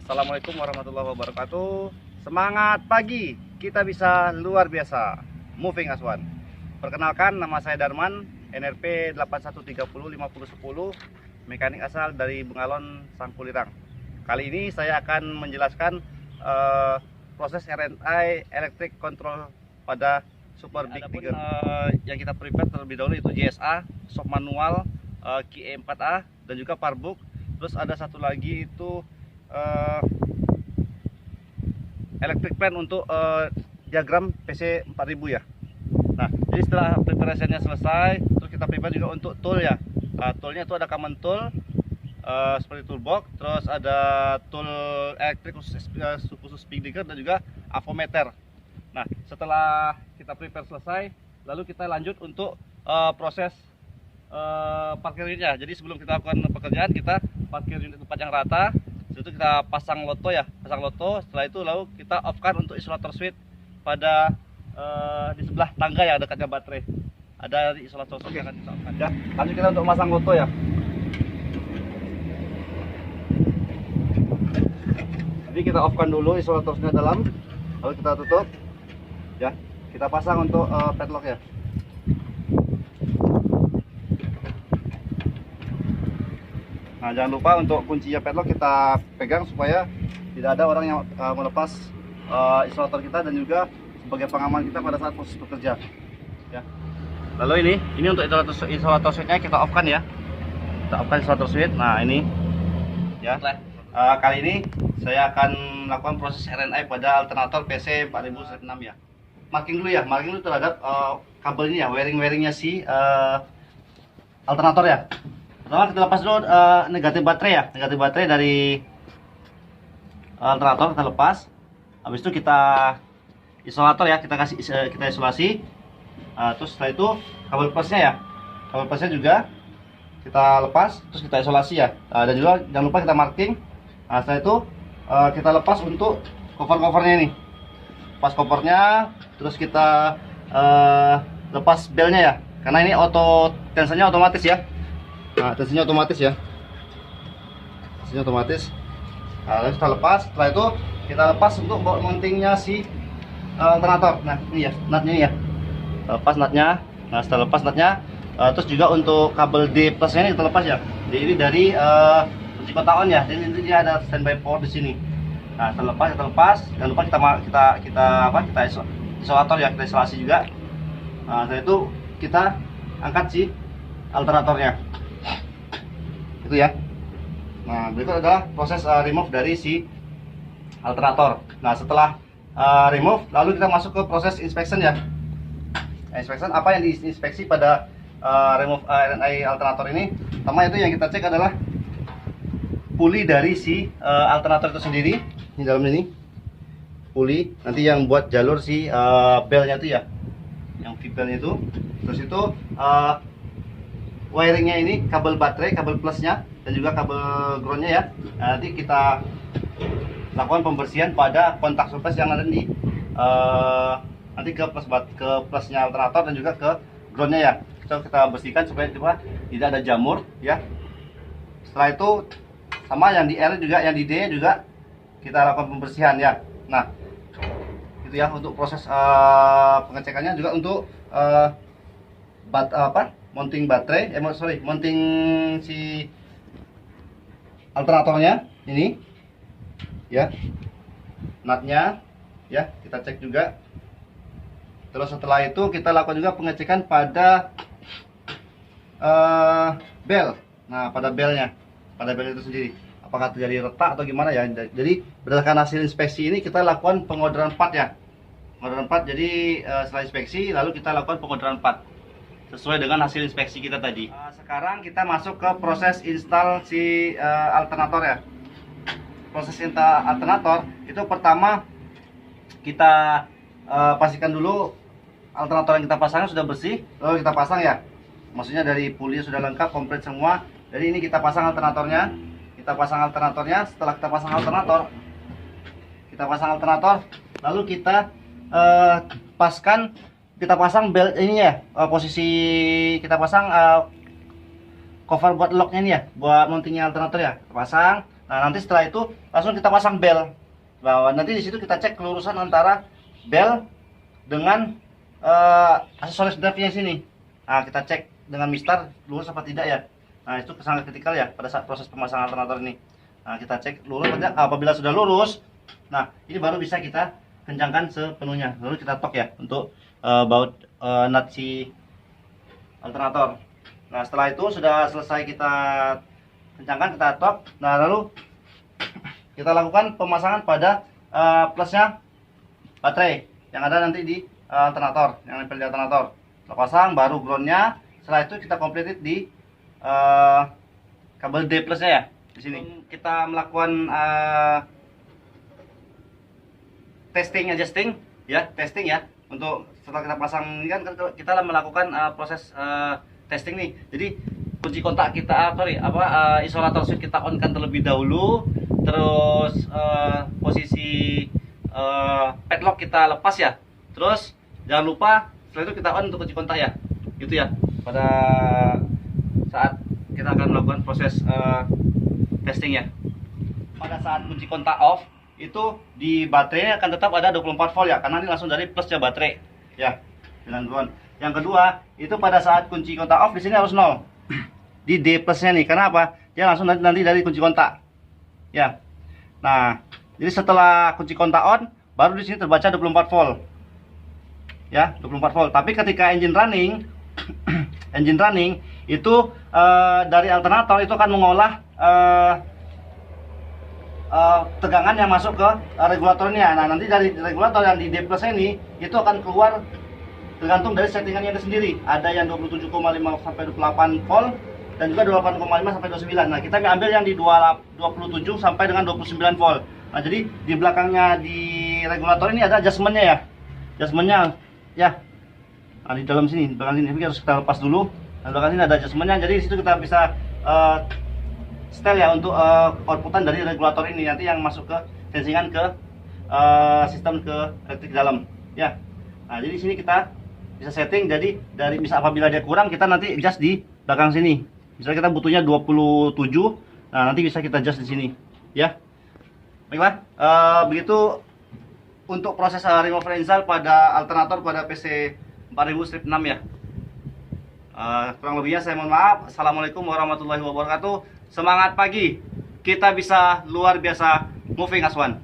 Assalamualaikum warahmatullahi wabarakatuh. Semangat pagi, kita bisa luar biasa. Moving Aswan. Perkenalkan, nama saya Darman, NRP 81305010, mekanik asal dari Bengalon Sangkulirang. Kali ini saya akan menjelaskan proses RNI Electric Control pada Super Big Digger. Yang kita prepare terlebih dahulu itu JSA, shock manual, QE4A dan juga Parbook. Terus ada satu lagi itu electric plan untuk diagram PC 4000 ya. Nah, jadi setelah preparationnya selesai, terus kita prepare juga untuk tool ya. Toolnya itu ada common tool seperti toolbox, terus ada tool elektrik khusus big digger dan juga avometer. Nah, setelah kita prepare selesai, lalu kita lanjut untuk proses parkir unitnya. Jadi sebelum kita lakukan pekerjaan, kita parkir unit tempat yang rata. Setelah itu kita pasang loto ya, pasang loto. Setelah itu lalu kita off kan untuk isolator switch pada di sebelah tangga yang dekatnya baterai. Ada di isolator switch yang akan kita off kan ya. Lanjut kita untuk masang loto ya. Jadi kita off kan dulu isolator switch dalam, lalu kita tutup ya. Kita pasang untuk padlock ya. Nah, jangan lupa untuk kuncinya padlock kita pegang supaya tidak ada orang yang melepas isolator kita, dan juga sebagai pengaman kita pada saat proses bekerja ya. Lalu ini untuk isolator switch-nya kita off kan ya. Kita off kan isolator switch. Nah, ini ya. Kali ini saya akan melakukan proses RNI pada alternator PC 4006 ya. Marking dulu terhadap kabel ini ya, wiringnya si alternator ya. Pertama kita lepas dulu negatif baterai dari alternator, kita lepas. Habis itu kita isolator ya, kita isolasi. Terus setelah itu kabel plusnya juga kita lepas, terus kita isolasi ya. Dan juga jangan lupa kita marking. Setelah itu kita lepas untuk covernya ini. Lepas covernya, terus kita lepas belnya ya, karena ini tensinya otomatis ya. Nah, tensinya otomatis ya. Nah, lalu kita lepas. Setelah itu kita lepas untuk mountingnya si alternator. Nah, ini ya, nutnya ini ya. Lepas nutnya. Nah, setelah lepas nutnya, terus juga untuk kabel D plusnya ini kita lepas ya. Jadi ini dari kunci kotak on ya. Jadi ini dia ada standby power di sini. Nah, setelah lepas. Jangan lupa kita isolator ya, kita isolasi juga. Nah, setelah itu kita angkat si alternatornya. Itu ya. Nah, berikut adalah proses remove dari si alternator. Nah, setelah remove, lalu kita masuk ke proses inspection ya. Inspection, apa yang diinspeksi pada remove RNI alternator ini? Pertama itu yang kita cek adalah puli dari si alternator itu sendiri. Di dalam ini puli, nanti yang buat jalur si belnya itu ya, yang V-belnya itu. Terus itu wiringnya ini, kabel baterai, kabel plusnya, dan juga kabel groundnya ya. Nah, nanti kita lakukan pembersihan pada kontak surface yang ada di nanti ke plusnya alternator dan juga ke groundnya ya. Kita bersihkan supaya tidak ada jamur ya. Setelah itu sama yang di L juga, yang di D juga kita lakukan pembersihan ya. Nah, itu ya untuk proses pengecekannya. Juga untuk mounting baterai, mounting si alternatornya ini ya, nutnya ya, kita cek juga. Terus setelah itu kita lakukan juga pengecekan pada bel. Nah, pada bel itu sendiri, apakah terjadi retak atau gimana ya. Jadi berdasarkan hasil inspeksi ini kita lakukan pengodoran part ya, jadi setelah inspeksi lalu kita lakukan pengodoran part sesuai dengan hasil inspeksi kita tadi. Sekarang kita masuk ke proses install si alternator ya. Proses install alternator itu pertama kita pastikan dulu alternator yang kita pasangnya sudah bersih, lalu kita pasang ya. Maksudnya dari puli sudah lengkap, komplit semua. Jadi ini kita pasang alternatornya. Setelah kita pasang alternator, lalu kita pasang belt ini ya, posisi kita pasang cover buat locknya ini ya, buat mountingnya alternator ya, kita pasang. Nah, nanti setelah itu langsung kita pasang bel. Bahwa nanti di situ kita cek kelurusan antara bel dengan aksesoris drive-nya sini. Nah, kita cek dengan mistar lurus apa tidak ya. Nah, itu sangat kritikal ya pada saat proses pemasangan alternator ini. Nah, kita cek lurus, apabila sudah lurus, nah ini baru bisa kita kencangkan sepenuhnya. Lalu kita tok ya untuk baut nut si alternator. Nah, setelah itu sudah selesai kita kencangkan, kita tok. Nah, lalu kita lakukan pemasangan pada plusnya baterai yang ada nanti di alternator, yang nempel di alternator. Kita pasang baru groundnya. Setelah itu kita complete di kabel D plusnya ya di sini. Kita melakukan testing ya untuk setelah kita pasang ini kan kita melakukan proses testing nih. Jadi kunci kontak kita isolator switch kita on kan terlebih dahulu, terus posisi padlock kita lepas ya, terus jangan lupa setelah itu kita on untuk kunci kontak ya, gitu ya, pada saat kita akan melakukan proses testing ya. Pada saat kunci kontak off itu di baterainya akan tetap ada 24 volt ya, karena ini langsung dari plusnya baterai ya, dengan ground. Yang kedua itu pada saat kunci kontak off di sini harus 0 di D plusnya nih, karena apa? Dia langsung nanti dari kunci kontak ya. Nah, jadi setelah kunci kontak on baru di sini terbaca 24 volt ya, 24 volt. Tapi ketika engine running engine running itu dari alternator itu akan mengolah tegangan yang masuk ke regulatornya. Nah, nanti dari regulator yang di D plus ini itu akan keluar tergantung dari settingannya itu sendiri. Ada yang 27,5 sampai 28 volt dan juga 28,5 sampai 29. Nah, kita ambil yang di 27 sampai dengan 29 volt. Nah, jadi di belakangnya di regulator ini ada adjustmentnya ya. Adjustmentnya ya. Nah, di dalam sini, belakang sini harus kita lepas dulu. Nah, belakang sini ada adjustmentnya. Jadi di situ kita bisa setel ya untuk outputan dari regulator ini nanti yang masuk ke tensingan ke sistem ke elektrik dalam ya. Nah, jadi di sini kita bisa setting, jadi dari apabila dia kurang kita nanti adjust di belakang sini. Misalnya kita butuhnya 27, nah nanti bisa kita adjust di sini ya. Baiklah, begitu untuk proses remover install pada alternator pada PC 4000 strip 6 ya. Kurang lebihnya saya mohon maaf. Assalamualaikum warahmatullahi wabarakatuh. Semangat pagi, kita bisa luar biasa moving as one.